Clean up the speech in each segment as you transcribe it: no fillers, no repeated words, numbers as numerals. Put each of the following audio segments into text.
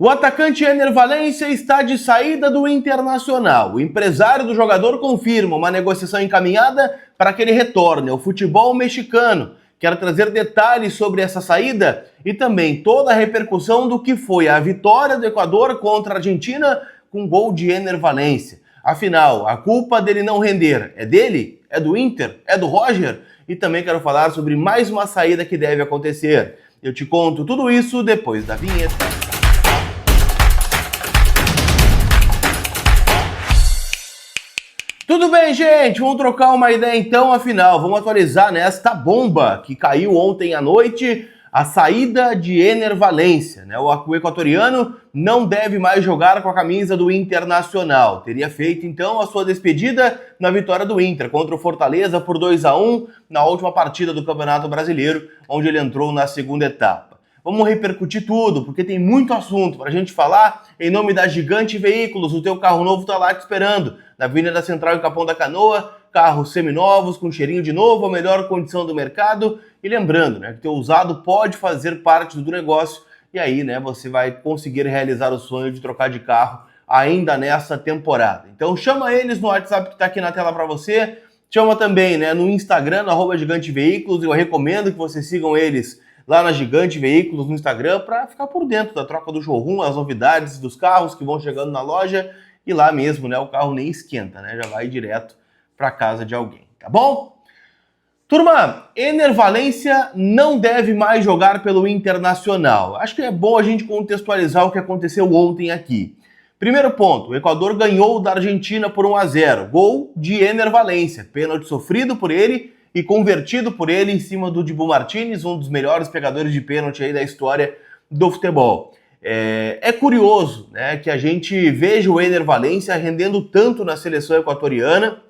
O atacante Ener Valencia está de saída do Internacional. O empresário do jogador confirma uma negociação encaminhada para que ele retorne ao futebol mexicano. Quero trazer detalhes sobre essa saída e também toda a repercussão do que foi a vitória do Equador contra a Argentina com gol de Ener Valencia. Afinal, a culpa dele não render é dele? É do Inter? É do Roger? E também quero falar sobre mais uma saída que deve acontecer. Eu te conto tudo isso depois da vinheta. Tudo bem, gente? Vamos trocar uma ideia então, afinal, vamos atualizar nesta bomba que caiu ontem à noite, a saída de Ener Valencia, né? O equatoriano não deve mais jogar com a camisa do Internacional. Teria feito então a sua despedida na vitória do Inter contra o Fortaleza por 2-1 na última partida do Campeonato Brasileiro, onde ele entrou na segunda etapa. Vamos repercutir tudo, porque tem muito assunto para a gente falar. Em nome da Gigante Veículos, o teu carro novo está lá te esperando. Na Avenida Central, em Capão da Canoa, carros seminovos, com cheirinho de novo, a melhor condição do mercado. E lembrando, né, que teu usado pode fazer parte do negócio. E aí, né, você vai conseguir realizar o sonho de trocar de carro ainda nessa temporada. Então chama eles no WhatsApp que está aqui na tela para você. Chama também, né, no Instagram, no @Gigante Veículos. Eu recomendo que vocês sigam eles lá na Gigante Veículos no Instagram para ficar por dentro da troca do showroom, as novidades dos carros que vão chegando na loja e lá mesmo, né, o carro nem esquenta, né, já vai direto para casa de alguém, tá bom? Turma, Ener Valencia não deve mais jogar pelo Internacional. Acho que é bom a gente contextualizar o que aconteceu ontem aqui. Primeiro ponto, o Equador ganhou da Argentina por 1-0, gol de Ener Valencia, pênalti sofrido por ele e convertido por ele em cima do Dibu Martínez, um dos melhores pegadores de pênalti aí da história do futebol. É curioso, né, que a gente veja o Ener Valencia rendendo tanto na seleção equatoriana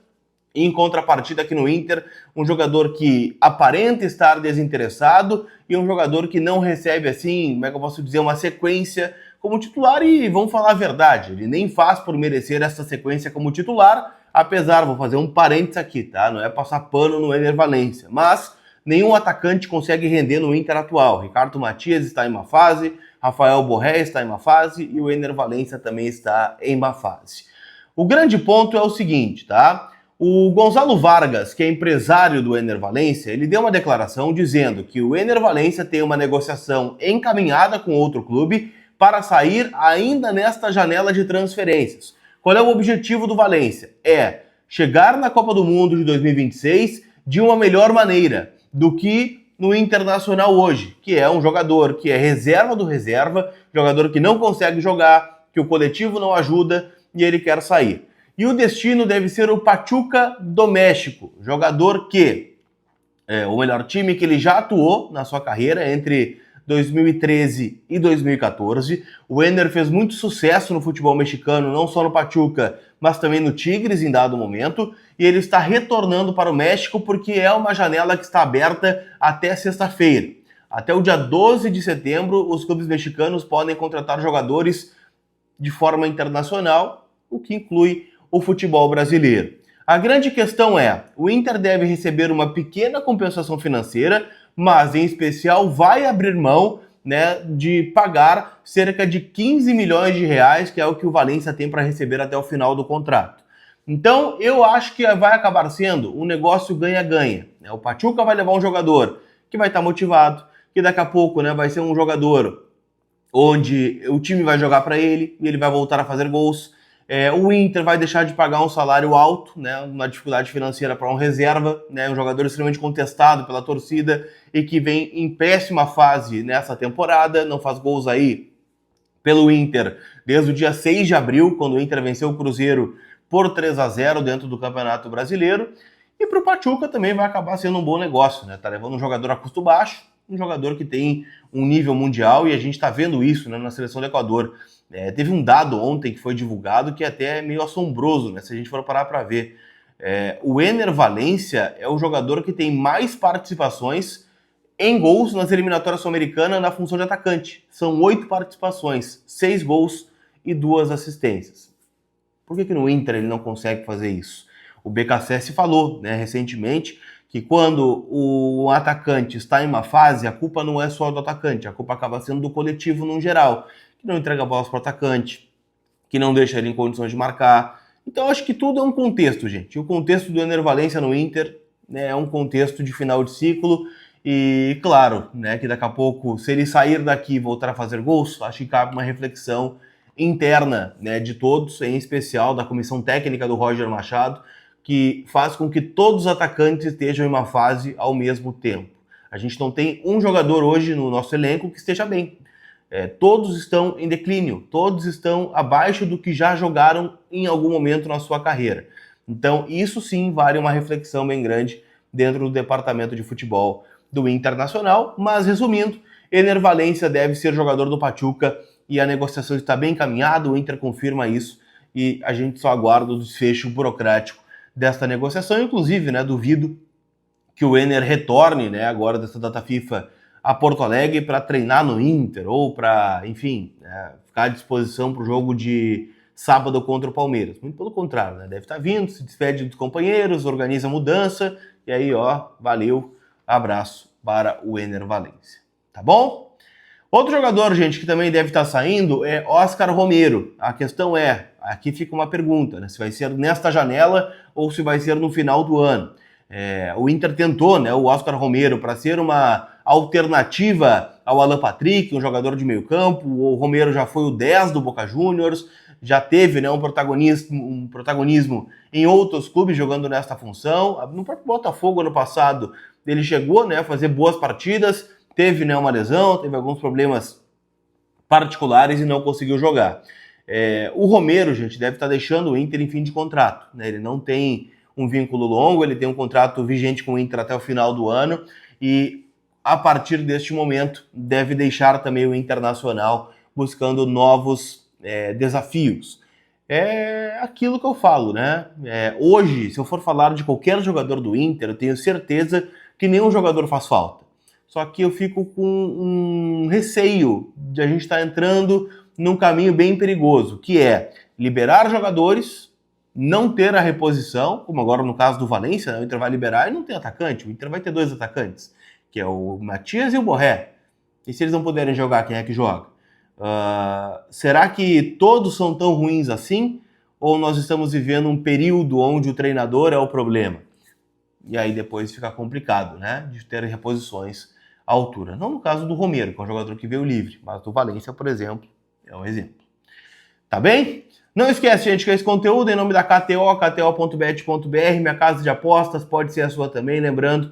e em contrapartida aqui no Inter, um jogador que aparenta estar desinteressado e um jogador que não recebe, assim, como é que eu posso dizer, uma sequência como titular. E vamos falar a verdade, ele nem faz por merecer essa sequência como titular, apesar, vou fazer um parênteses aqui, tá? Não é passar pano no Ener Valencia, mas nenhum atacante consegue render no Inter atual. Ricardo Matias está em uma fase, Rafael Borré está em uma fase e o Ener Valencia também está em uma fase. O grande ponto é o seguinte, tá? O Gonzalo Vargas, que é empresário do Ener Valencia, ele deu uma declaração dizendo que o Ener Valencia tem uma negociação encaminhada com outro clube para sair ainda nesta janela de transferências. Qual é o objetivo do Valencia? É chegar na Copa do Mundo de 2026 de uma melhor maneira do que no Internacional hoje, que é um jogador que é reserva do reserva, jogador que não consegue jogar, que o coletivo não ajuda e ele quer sair. E o destino deve ser o Pachuca do México, jogador que é o melhor time que ele já atuou na sua carreira entre 2013 e 2014. O Ener fez muito sucesso no futebol mexicano, não só no Pachuca, mas também no Tigres em dado momento, e ele está retornando para o México porque é uma janela que está aberta até sexta-feira. Até o dia 12 de setembro, os clubes mexicanos podem contratar jogadores de forma internacional, o que inclui o futebol brasileiro. A grande questão é, o Inter deve receber uma pequena compensação financeira, mas em especial vai abrir mão, né, de pagar cerca de 15 milhões de reais, que é o que o Valencia tem para receber até o final do contrato. Então eu acho que vai acabar sendo um negócio ganha-ganha. O Pachuca vai levar um jogador que vai estar motivado, que daqui a pouco, né, vai ser um jogador onde o time vai jogar para ele e ele vai voltar a fazer gols. O Inter vai deixar de pagar um salário alto, né, uma dificuldade financeira para um reserva, né, um jogador extremamente contestado pela torcida e que vem em péssima fase nessa temporada, não faz gols aí pelo Inter desde o dia 6 de abril, quando o Inter venceu o Cruzeiro por 3-0 dentro do Campeonato Brasileiro. E para o Pachuca também vai acabar sendo um bom negócio, né? Tá levando um jogador a custo baixo, um jogador que tem um nível mundial, e a gente está vendo isso, né, na seleção do Equador. Teve um dado ontem que foi divulgado que até é meio assombroso, né, se a gente for parar para ver. O Ener Valencia é o jogador que tem mais participações em gols nas eliminatórias sul-americanas na função de atacante. São 8 participações, 6 gols e 2 assistências. Por que no Inter ele não consegue fazer isso? O BKSS falou, né, recentemente que quando o atacante está em uma fase, a culpa não é só do atacante, a culpa acaba sendo do coletivo no geral, que não entrega bolas para o atacante, que não deixa ele em condições de marcar. Então acho que tudo é um contexto, gente. O contexto do Ener Valencia no Inter, né, é um contexto de final de ciclo e, claro, né, que daqui a pouco, se ele sair daqui e voltar a fazer gols, acho que cabe uma reflexão interna, né, de todos, em especial da comissão técnica do Roger Machado, que faz com que todos os atacantes estejam em uma fase ao mesmo tempo. A gente não tem um jogador hoje no nosso elenco que esteja bem. Todos estão em declínio, todos estão abaixo do que já jogaram em algum momento na sua carreira. Então, isso sim vale uma reflexão bem grande dentro do departamento de futebol do Internacional. Mas, resumindo, Ener Valencia deve ser jogador do Pachuca e a negociação está bem encaminhada, o Inter confirma isso e a gente só aguarda o desfecho burocrático desta negociação. Inclusive, né, duvido que o Ener retorne, né, agora dessa data FIFA a Porto Alegre para treinar no Inter ou para, enfim, ficar à disposição para o jogo de sábado contra o Palmeiras. Muito pelo contrário, né, deve estar vindo, se despede dos companheiros, organiza a mudança e aí, ó, valeu, abraço para o Ener Valencia. Tá bom? Outro jogador, gente, que também deve estar saindo é Óscar Romero. A questão é, aqui fica uma pergunta, né, se vai ser nesta janela ou se vai ser no final do ano. O Inter tentou, né, o Óscar Romero para ser uma alternativa ao Alan Patrick, um jogador de meio campo. O Romero já foi o 10 do Boca Juniors, já teve, né, um protagonismo em outros clubes jogando nesta função. No próprio Botafogo, ano passado, ele chegou, né, a fazer boas partidas, teve, né, uma lesão, teve alguns problemas particulares e não conseguiu jogar. O Romero, gente, deve estar deixando o Inter em fim de contrato, né? Ele não tem um vínculo longo, ele tem um contrato vigente com o Inter até o final do ano e a partir deste momento deve deixar também o Internacional buscando novos desafios. É aquilo que eu falo, né? Hoje, se eu for falar de qualquer jogador do Inter, eu tenho certeza que nenhum jogador faz falta. Só que eu fico com um receio de a gente estar entrando num caminho bem perigoso, que é liberar jogadores, não ter a reposição, como agora no caso do Valencia, né? O Inter vai liberar e não tem atacante, o Inter vai ter 2 atacantes, que é o Matias e o Borré. E se eles não puderem jogar, quem é que joga? Será que todos são tão ruins assim? Ou nós estamos vivendo um período onde o treinador é o problema? E aí depois fica complicado, né, de ter reposições à altura. Não no caso do Romero, que é um jogador que veio livre, mas do Valencia, por exemplo, é um exemplo. Tá bem? Não esquece, gente, que esse conteúdo em nome da KTO, kto.bet.br, minha casa de apostas, pode ser a sua também, lembrando,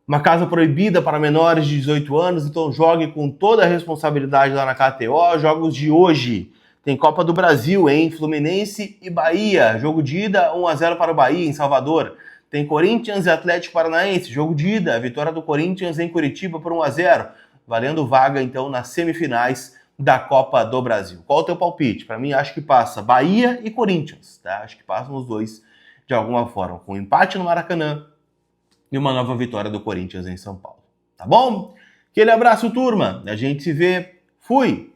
uma casa proibida para menores de 18 anos, então jogue com toda a responsabilidade lá na KTO. Jogos de hoje, tem Copa do Brasil, hein? Fluminense e Bahia, jogo de ida, 1-0 para o Bahia, em Salvador. Tem Corinthians e Atlético Paranaense, jogo de ida, vitória do Corinthians em Curitiba por 1-0, valendo vaga, então, nas semifinais da Copa do Brasil. Qual o teu palpite? Para mim, acho que passa Bahia e Corinthians, tá? Acho que passam os dois de alguma forma, com um empate no Maracanã e uma nova vitória do Corinthians em São Paulo. Tá bom? Aquele abraço, turma. A gente se vê. Fui!